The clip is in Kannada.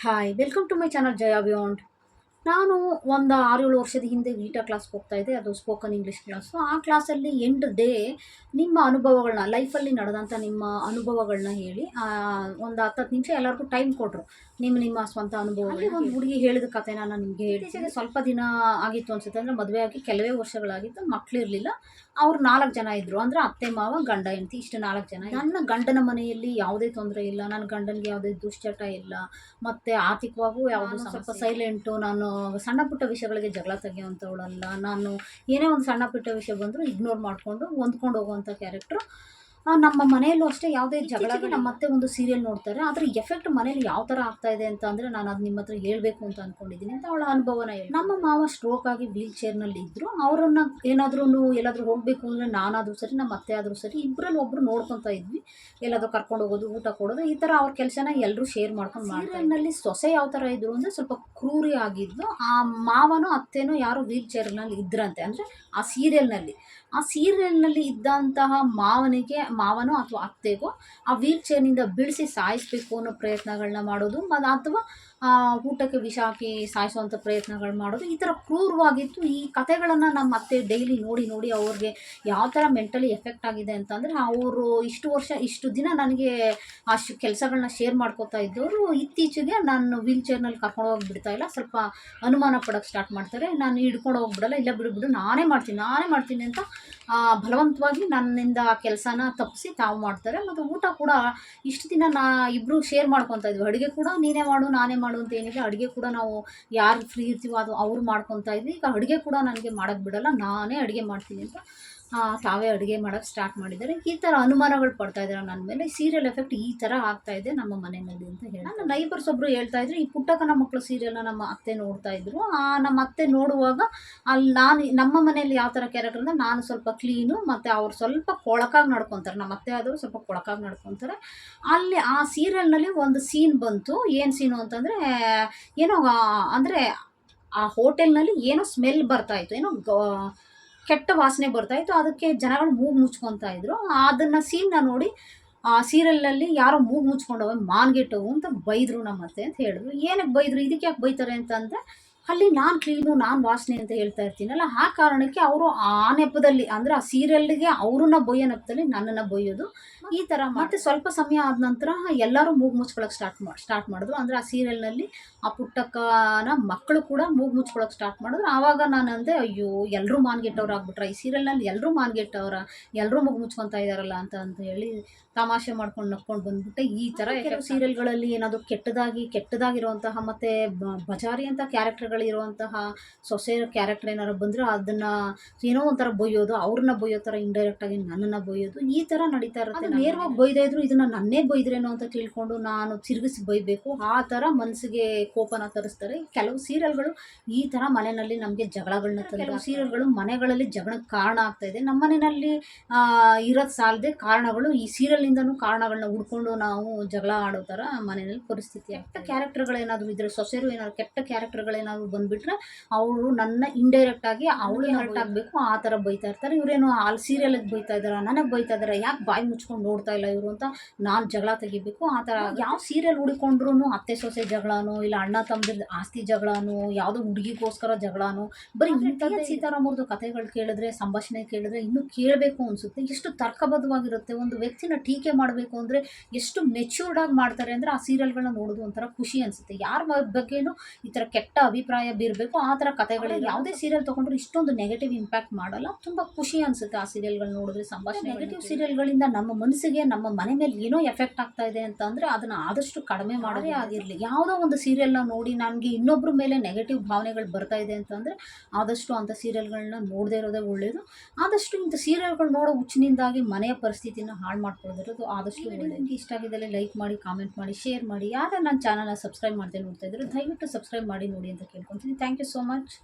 Hi welcome to my channel Jaya beyond. ನಾನು ಒಂದು 6-7 ವರ್ಷದ ಹಿಂದೆ ವೀಟಾ ಕ್ಲಾಸ್ಗೆ ಹೋಗ್ತಾಯಿದ್ದೆ. ಅದು ಸ್ಪೋಕನ್ ಇಂಗ್ಲೀಷ್ ಕ್ಲಾಸು. ಆ ಕ್ಲಾಸಲ್ಲಿ ಎಂಡ್ ಡೇ ನಿಮ್ಮ ಅನುಭವಗಳನ್ನ ಲೈಫಲ್ಲಿ ನಡೆದಂಥ ನಿಮ್ಮ ಅನುಭವಗಳನ್ನ ಹೇಳಿ ಒಂದು 10 ನಿಮಿಷ ಎಲ್ಲರಿಗೂ ಟೈಮ್ ಕೊಟ್ಟರು. ನಿಮ್ಮ ಸ್ವಂತ ಅನುಭವಗಳಲ್ಲಿ ಒಂದು ಹುಡುಗಿ ಹೇಳಿದ ಕಥೆನ ನಾನು ನಿಮಗೆ ಹೇಳ್ತೀನಿ. ಸ್ವಲ್ಪ ದಿನ ಆಗಿತ್ತು ಅನಿಸುತ್ತೆ, ಅಂದರೆ ಮದುವೆ ಆಗಿ ಕೆಲವೇ ವರ್ಷಗಳಾಗಿತ್ತು, ಮಕ್ಕಳಿರಲಿಲ್ಲ. ಅವ್ರು 4 ಜನ ಇದ್ದರು, ಅಂದರೆ ಅತ್ತೆ ಮಾವ ಗಂಡ ಹೆಂಡತಿ, ಇಷ್ಟು 4 ಜನ. ನನ್ನ ಗಂಡನ ಮನೆಯಲ್ಲಿ ಯಾವುದೇ ತೊಂದರೆ ಇಲ್ಲ, ನನ್ನ ಗಂಡನಿಗೆ ಯಾವುದೇ ದುಶ್ಚಟ ಇಲ್ಲ, ಮತ್ತು ಆರ್ಥಿಕವಾಗೂ ಯಾವುದು ಸ್ವಲ್ಪ ಸೈಲೆಂಟು. ನಾನು ಸಣ್ಣ ಪುಟ್ಟ ವಿಷಯಗಳಿಗೆ ಜಗಳ ತೆಗೆಯುವಂಥವಳಲ್ಲ. ನಾನು ಏನೇ ಒಂದು ಸಣ್ಣ ಪುಟ್ಟ ವಿಷಯ ಬಂದರೂ ಇಗ್ನೋರ್ ಮಾಡಿಕೊಂಡು ಹೊಂದ್ಕೊಂಡು ಹೋಗುವಂಥ ಕ್ಯಾರೆಕ್ಟ್ರು. ನಮ್ಮ ಮನೆಯಲ್ಲೂ ಅಷ್ಟೇ ಯಾವುದೇ ಜಗಳಗೆ ನಮ್ಮ ಅತ್ತೆ ಒಂದು ಸೀರಿಯಲ್ ನೋಡ್ತಾರೆ, ಅದರ ಎಫೆಕ್ಟ್ ಮನೇಲಿ ಯಾವ ಥರ ಆಗ್ತಾಯಿದೆ ಅಂತ ಅಂದರೆ ನಾನು ಅದು ನಿಮ್ಮ ಹತ್ರ ಹೇಳಬೇಕು ಅಂತ ಅಂದ್ಕೊಂಡಿದ್ದೀನಿ ಅಂತ ಅವಳ ಅನುಭವನ ಹೇಳಿ. ನಮ್ಮ ಮಾವ ಸ್ಟ್ರೋಕ್ ಆಗಿ ವೀಲ್ ಚೇರ್ನಲ್ಲಿ ಇದ್ದರು. ಅವರನ್ನು ಏನಾದರೂ ಎಲ್ಲಾದರೂ ಹೋಗಬೇಕು ಅಂದರೆ ನಾನಾದರೂ ಸರಿ, ನಮ್ಮ ಅತ್ತೆ ಆದರೂ ಸರಿ, ಇಬ್ಬರಲ್ಲಿ ಒಬ್ಬರು ನೋಡ್ಕೊತಾ ಇದ್ವಿ. ಎಲ್ಲಾದರೂ ಕರ್ಕೊಂಡು ಹೋಗೋದು, ಊಟ ಕೊಡೋದು, ಈ ಥರ ಅವ್ರ ಕೆಲಸನ ಎಲ್ಲರೂ ಶೇರ್ ಮಾಡ್ಕೊಂಡು ಸೀರಿಯಲ್ನಲ್ಲಿ ಸೊಸೆ ಯಾವ ಥರ ಇದ್ದರು ಅಂದರೆ ಸ್ವಲ್ಪ ಕ್ರೂರಿ ಆಗಿದ್ದು. ಆ ಮಾವನೋ ಅತ್ತೆನೋ ಯಾರೋ ವೀಲ್ ಚೇರ್ನಲ್ಲಿ ಇದ್ರಂತೆ, ಅಂದರೆ ಆ ಸೀರಿಯಲ್ನಲ್ಲಿ ಇದ್ದಂತಹ ಮಾವನೋ ಅಥವಾ ಅತ್ತೆಗೋ ಆ ವೀಲ್ ಚೇರ್ನಿಂದ ಬಿಡಿಸಿ ಸಾಯಿಸಬೇಕು ಅನ್ನೋ ಪ್ರಯತ್ನಗಳನ್ನ ಮಾಡೋದು, ಅಥವಾ ಊಟಕ್ಕೆ ವಿಷ ಹಾಕಿ ಸಾಯಿಸುವಂಥ ಪ್ರಯತ್ನಗಳು ಮಾಡೋದು, ಈ ಥರ ಕ್ರೂರವಾಗಿತ್ತು. ಈ ಕಥೆಗಳನ್ನು ನಮ್ಮ ಅತ್ತೆ ಡೈಲಿ ನೋಡಿ ಅವ್ರಿಗೆ ಯಾವ ಥರ ಮೆಂಟಲಿ ಎಫೆಕ್ಟ್ ಆಗಿದೆ ಅಂತಂದರೆ, ಅವರು ಇಷ್ಟು ದಿನ ನನಗೆ ಅಷ್ಟು ಕೆಲಸಗಳನ್ನ ಶೇರ್ ಮಾಡ್ಕೋತಾ ಇದ್ದವರು ಇತ್ತೀಚೆಗೆ ನಾನು ವೀಲ್ ಚೇರ್ನಲ್ಲಿ ಕರ್ಕೊಂಡು ಹೋಗಿ ಬಿಡ್ತಾಯಿಲ್ಲ, ಸ್ವಲ್ಪ ಅನುಮಾನ ಪಡೋಕ್ಕೆ ಸ್ಟಾರ್ಟ್ ಮಾಡ್ತಾರೆ. ನಾನು ಹಿಡ್ಕೊಂಡು ಹೋಗ್ಬಿಡಲ್ಲ, ಇಲ್ಲ ಬಿಡು ನಾನೇ ಮಾಡ್ತೀನಿ ಅಂತ ಬಲವಂತವಾಗಿ ನನ್ನಿಂದ ಕೆಲಸನ ತಪ್ಪಿಸಿ ತಾವು ಮಾಡ್ತಾರೆ. ಮತ್ತು ಊಟ ಕೂಡ ಇಷ್ಟು ದಿನ ಇಬ್ಬರು ಶೇರ್ ಮಾಡ್ಕೊತಾ ಇದ್ವಿ. ಅಡುಗೆ ಕೂಡ ನೀನೇ ಮಾಡು ನಾನೇ ಮಾಡು ಅಂತ ಏನಿಲ್ಲ, ಅಡುಗೆ ಕೂಡ ನಾವು ಯಾರು ಫ್ರೀ ಇರ್ತೀವೋ ಅದು ಅವ್ರು ಮಾಡ್ಕೊತಾ ಇದ್ವಿ. ಈಗ ಅಡುಗೆ ಕೂಡ ನನಗೆ ಮಾಡೋಕ್ಕೆ ಬಿಡಲ್ಲ, ನಾನೇ ಅಡುಗೆ ಮಾಡ್ತೀನಿ ಅಂತ ತಾವೇ ಅಡುಗೆ ಮಾಡೋಕ್ಕೆ ಸ್ಟಾರ್ಟ್ ಮಾಡಿದ್ದಾರೆ. ಈ ಥರ ಅನುಮಾನಗಳು ಪಡ್ತಾ ಇದ್ದಾರೆ ನನ್ನ ಮೇಲೆ. ಸೀರಿಯಲ್ ಎಫೆಕ್ಟ್ ಈ ಥರ ಆಗ್ತಾಯಿದೆ ನಮ್ಮ ಮನೆಯಲ್ಲಿ ಅಂತ ಹೇಳಿ ನನ್ನ ನೈಬರ್ಸ್ ಒಬ್ಬರು ಹೇಳ್ತಾಯಿದ್ರು, ಈ ಪುಟ್ಟಕ್ಕನ ಮಕ್ಕಳು ಸೀರಿಯಲ್ನ ನಮ್ಮ ಅತ್ತೆ ನೋಡ್ತಾಯಿದ್ರು. ನಮ್ಮ ಅತ್ತೆ ನೋಡುವಾಗ ಅಲ್ಲಿ ನಮ್ಮ ಮನೆಯಲ್ಲಿ ಯಾವ ಥರ ಕ್ಯಾರೆಕ್ಟರ್ ಅಂದರೆ, ನಾನು ಸ್ವಲ್ಪ ಕ್ಲೀನು ಮತ್ತು ಅವ್ರು ಸ್ವಲ್ಪ ಕೊಳಕಾಗಿ ನಡ್ಕೊತಾರೆ. ನಮ್ಮ ಅತ್ತೆ ಆದರೂ ಸ್ವಲ್ಪ ಕೊಳಕಾಗಿ ನಡ್ಕೊತಾರೆ. ಅಲ್ಲಿ ಆ ಸೀರಿಯಲ್ನಲ್ಲಿ ಒಂದು ಸೀನ್ ಬಂತು. ಏನು ಸೀನು ಅಂತಂದರೆ, ಏನೋ ಅಂದರೆ ಆ ಹೋಟೆಲ್ನಲ್ಲಿ ಏನೋ ಸ್ಮೆಲ್ ಬರ್ತಾಯಿತ್ತು, ಏನೋ ಕೆಟ್ಟ ವಾಸನೆ ಬರ್ತಾಯಿತ್ತು. ಅದಕ್ಕೆ ಜನಗಳು ಮೂಗು ಮುಚ್ಕೊತಾ ಇದ್ರು. ಅದನ್ನು ಸೀನ್ನ ನೋಡಿ ಆ ಸೀರಿಯಲ್ನಲ್ಲಿ ಯಾರೋ ಮೂಗು ಮುಚ್ಕೊಂಡವೆ, ಮಾನ್ಗೆಟ್ಟವು ಅಂತ ಬೈದರು ನಮ್ಮ ಅತ್ತೆ ಅಂತ ಹೇಳಿದ್ರು. ಏನಕ್ಕೆ ಬೈದರು, ಇದಕ್ಕೆ ಯಾಕೆ ಬೈತಾರೆ ಅಂತಂದರೆ, ಅಲ್ಲಿ ನಾನು ಕ್ಲೀನು ನಾನು ವಾಸನೆ ಅಂತ ಹೇಳ್ತಾ ಇರ್ತೀನಲ್ಲ, ಆ ಕಾರಣಕ್ಕೆ ಅವರು ಆ ನೆಪದಲ್ಲಿ, ಅಂದರೆ ಆ ಸೀರಿಯಲ್ಗೆ ಅವ್ರನ್ನ ಬೈಯೋ ನೆಪದಲ್ಲಿ ನನ್ನನ್ನು ಬೈಯೋದು, ಈ ಥರ. ಮತ್ತು ಸ್ವಲ್ಪ ಸಮಯ ಆದ ನಂತರ ಎಲ್ಲರೂ ಮೂಗು ಮುಚ್ಕೊಳ್ಳೋಕೆ ಸ್ಟಾರ್ಟ್ ಮಾಡಿದ್ರು. ಅಂದರೆ ಆ ಸೀರಿಯಲ್ನಲ್ಲಿ ಆ ಪುಟ್ಟಕ್ಕನ ಮಕ್ಕಳು ಕೂಡ ಮೂಗು ಮುಚ್ಕೊಳ್ಳೋಕೆ ಸ್ಟಾರ್ಟ್ ಮಾಡಿದ್ರು. ಆವಾಗ ನಾನು ಅಂದೆ, ಅಯ್ಯೋ ಎಲ್ಲರೂ ಮಾನ್ಗೆಟ್ಟವ್ರು ಆಗ್ಬಿಟ್ರೆ, ಈ ಸೀರಿಯಲ್ನಲ್ಲಿ ಎಲ್ಲರೂ ಮಾನ್ಗೆಟ್ಟವ್ರ, ಎಲ್ಲರೂ ಮೂಗು ಮುಚ್ಕೊತಾ ಇದ್ದಾರಲ್ಲ ಅಂತ ಹೇಳಿ ತಮಾಷೆ ಮಾಡ್ಕೊಂಡು ನಕ್ಕೊಂಡು ಬಂದ್ಬಿಟ್ಟೆ. ಈ ಥರ ಸೀರಿಯಲ್ಗಳಲ್ಲಿ ಏನಾದರೂ ಕೆಟ್ಟದಾಗಿರುವಂತಹ ಮತ್ತು ಬಜಾರಿ ಅಂತ ಕ್ಯಾರೆಕ್ಟರ್ಗಳಿರುವಂತಹ ಸೊಸೆ ಕ್ಯಾರೆಕ್ಟರ್ ಏನಾದ್ರು ಬಂದರೆ ಅದನ್ನು ಏನೋ ಒಂಥರ ಬೈಯೋದು, ಅವ್ರನ್ನ ಬೈಯೋ ಥರ ಇಂಡೈರೆಕ್ಟಾಗಿ ನನ್ನನ್ನು ಬೈಯೋದು, ಈ ಥರ ನಡೀತಾ ಇರುತ್ತೆ. ನೇರವಾಗಿ ಬೈದೇ ಇದ್ರು ಇದನ್ನು ನನ್ನೇ ಬೈದ್ರೇನೋ ಅಂತ ತಿಳ್ಕೊಂಡು ನಾನು ತಿರುಗಿಸಿ ಬೈಬೇಕು, ಆ ಥರ ಮನಸ್ಸಿಗೆ ಕೋಪನ ತರಿಸ್ತಾರೆ. ಕೆಲವು ಸೀರಿಯಲ್ಗಳು ಈ ಥರ ಮನೆಯಲ್ಲಿ ನಮಗೆ ಜಗಳಗಳನ್ನ ಕೆಲವು ಸೀರಿಯಲ್ಗಳು ಮನೆಗಳಲ್ಲಿ ಜಗಳಕ್ಕೆ ಕಾರಣ ಆಗ್ತಾಯಿದೆ. ನಮ್ಮ ಮನೆಯಲ್ಲಿ ಇರೋದು ಸಾಲದೆ ಕಾರಣಗಳು ಈ ಸೀರಿಯಲ್ನಿಂದನೂ ಕಾರಣಗಳನ್ನ ಹುಡ್ಕೊಂಡು ನಾವು ಜಗಳ ಆಡೋ ಥರ ಮನೆಯಲ್ಲಿ ಪರಿಸ್ಥಿತಿ. ಕೆಟ್ಟ ಕ್ಯಾರೆಕ್ಟರ್ಗಳೇನಾದರೂ ಇದ್ದರೆ, ಸೊಸೆರು ಏನಾದ್ರು ಕೆಟ್ಟ ಕ್ಯಾರೆಕ್ಟರ್ಗಳೇನಾದ್ರು ಬಂದುಬಿಟ್ರೆ ಅವರು ನನ್ನ ಇಂಡೈರೆಕ್ಟಾಗಿ ಅವಳೇ ಹರ್ಟ್ ಆಗಬೇಕು ಆ ಥರ ಬೈತಾ ಇರ್ತಾರೆ. ಇವರೇನು ಅಲ್ಲಿ ಸೀರಿಯಲ್ಗೆ ಬೈತಾ ಇದ್ದಾರೆ, ನನಗೆ ಬೈತಾ ಇದ್ದಾರೆ, ಯಾಕೆ ಬಾಯಿ ಮುಚ್ಕೊಂಡು ನೋಡ್ತಾ ಇಲ್ಲ ಇವರು ಅಂತ ನಾನು ಜಗಳ ತೆಗಿಬೇಕು. ಆ ಥರ ಯಾವ ಸೀರಿಯಲ್ ಹುಡ್ಕೊಂಡ್ರೂ ಅತ್ತೆ ಸೊಸೆ ಜಗಳನೋ, ಇಲ್ಲ ಅಣ್ಣ ತಮ್ಮದ ಆಸ್ತಿ ಜಗಳನೋ, ಯಾವುದೋ ಹುಡುಗಿಗೋಸ್ಕರ ಜಗಳನೋ, ಬರೀ ಇಂಥದ್ದೇ. ಸೀತಾರಾಮವ್ರದ್ದು ಕಥೆಗಳು ಕೇಳಿದ್ರೆ, ಸಂಭಾಷಣೆ ಕೇಳಿದ್ರೆ ಇನ್ನೂ ಕೇಳಬೇಕು ಅನಿಸುತ್ತೆ. ಎಷ್ಟು ತರ್ಕಬದ್ಧವಾಗಿರುತ್ತೆ. ಒಂದು ವ್ಯಕ್ತಿನ ಟೀಕೆ ಮಾಡಬೇಕು ಅಂದರೆ ಎಷ್ಟು ಮೆಚ್ಯೂರ್ಡಾಗಿ ಮಾಡ್ತಾರೆ ಅಂದರೆ, ಆ ಸೀರಿಯಲ್ಗಳನ್ನ ನೋಡೋದು ಒಂಥರ ಖುಷಿ ಅನಿಸುತ್ತೆ. ಯಾರ ಬಗ್ಗೆನೂ ಈ ಥರ ಕೆಟ್ಟ ಅಭಿಪ್ರಾಯ ಬೀರಬೇಕು ಆ ಥರ ಕಥೆಗಳು ಯಾವುದೇ ಸೀರಿಯಲ್ ತೊಗೊಂಡ್ರೆ ಇಷ್ಟೊಂದು ನೆಗೆಟಿವ್ ಇಂಪ್ಯಾಕ್ಟ್ ಮಾಡಲ್ಲ. ತುಂಬ ಖುಷಿ ಅನಿಸುತ್ತೆ ಆ ಸೀರಿಯಲ್ಗಳು ನೋಡಿದ್ರೆ. ಸಂಭಾಷಣೆ ನೆಗೆಟಿವ್ ಸೀರಿಯಲ್ಗಳಿಂದ ನಮ್ಮ ಮನಸ್ಸಿಗೆ, ನಮ್ಮ ಮನೆ ಮೇಲೆ ಏನೋ ಎಫೆಕ್ಟ್ ಆಗ್ತಾ ಇದೆ ಅಂತಂದರೆ ಅದನ್ನು ಆದಷ್ಟು ಕಡಿಮೆ ಮಾಡೋದೇ ಆಗಿರಲಿ. ಯಾವುದೋ ಒಂದು ಸೀರಿಯಲ್ನ ನೋಡಿ ನನಗೆ ಇನ್ನೊಬ್ಬರ ಮೇಲೆ ನೆಗೆಟಿವ್ ಭಾವನೆಗಳು ಬರ್ತಾ ಇದೆ ಅಂತಂದರೆ ಆದಷ್ಟು ಅಂಥ ಸೀರಿಯಲ್ಗಳನ್ನ ನೋಡದೇ ಇರೋದೇ ಒಳ್ಳೆಯದು. ಆದಷ್ಟು ಇಂಥ ಸೀರಿಯಲ್ಗಳು ನೋಡೋ ಹುಚ್ಚಿನಿಂದಾಗಿ ಮನೆಯ ಪರಿಸ್ಥಿತಿನ ಹಾಳು ಮಾಡ್ಕೊಳ್ಳೋದಿರೋದು ಆದಷ್ಟು ಒಳ್ಳೆಯದು. ನಿಮಗೆ ಇಷ್ಟ ಆಗಿದ್ದಲ್ಲಿ ಲೈಕ್ ಮಾಡಿ, ಕಾಮೆಂಟ್ ಮಾಡಿ, ಶೇರ್ ಮಾಡಿ. ಯಾರು ನನ್ನ ಚಾನಲ್ನ ಸಬ್ಸ್ಕ್ರೈಬ್ ಮಾಡದೆ ನೋಡ್ತಾ ಇದ್ದಾರೆ ದಯವಿಟ್ಟು ಸಬ್ಸ್ಕ್ರೈಬ್ ಮಾಡಿ ನೋಡಿ ಅಂತ ಕೇಳ್ಕೊತೀನಿ. Thank you so much.